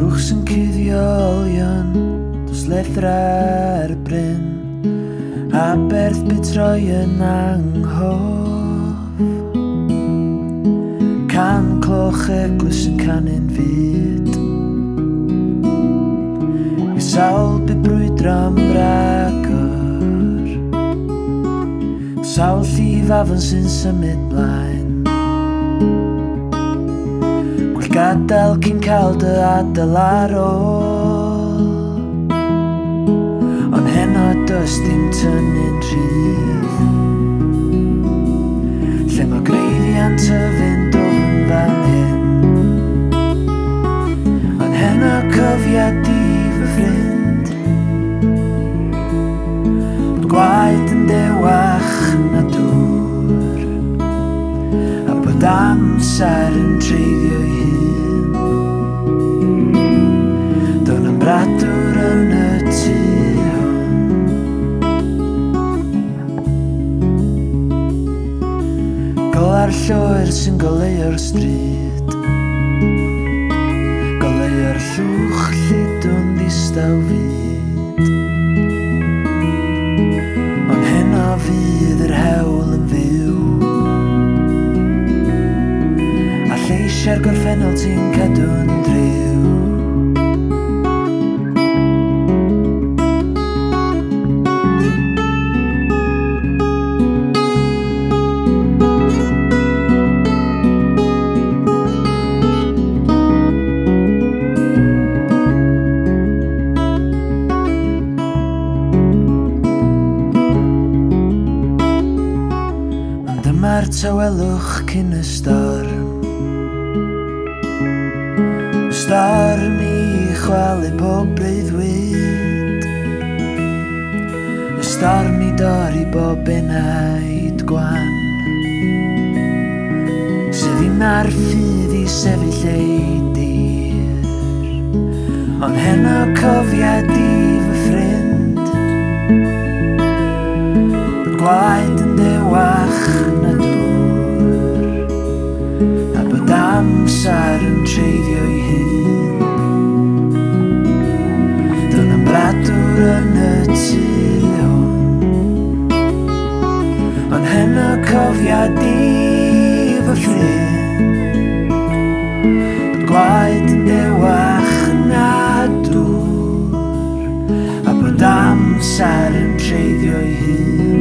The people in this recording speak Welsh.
Cwch sy'n cuddiolion, dos lethra ar y bryn, a berth byd troi yn anghof. Can cloch eglwys yn canu'n fyd, i sawl byd brwydro'n bragor, sawl llif afon sy'n symud blaen. Gadael cyn cael dy adael ar ôl, ond heno does dim tynnu'n rhydd, lle mae greiddiau'n tyfu'n dwfn fan hyn. Ond heno cofiad i fy ffrind, bod gwaed yn dewach na dŵr, a bod amser yn treiddio i hyn. Bradwr yn y tŷ hwn, golar llwyr sy'n goleuo'r stryd, goleuo'r llwch lludwn ddistaw fyd. Ond heno fydd yr hewl yn fyw, a lleisiau'r gorffennol ti'n cadw'n driw. Dyma'r tawelwch cyn y storm, storm i chwalu bob breuddwyd, y storm i dorri bob benaid gwan, sydd i na'r ffydd i sefyll ei dir. Ond heno cofiad i fy ffrind, bod gwaed yn dewach na dŵr, a bod amser yn treiddio i hyn. Do'n yn bradwr yn y tŷ hwn, ond heno cofiad i fy ffrind, bod gwaed yn dewach na dŵr, a bod amser yn treiddio i hyn.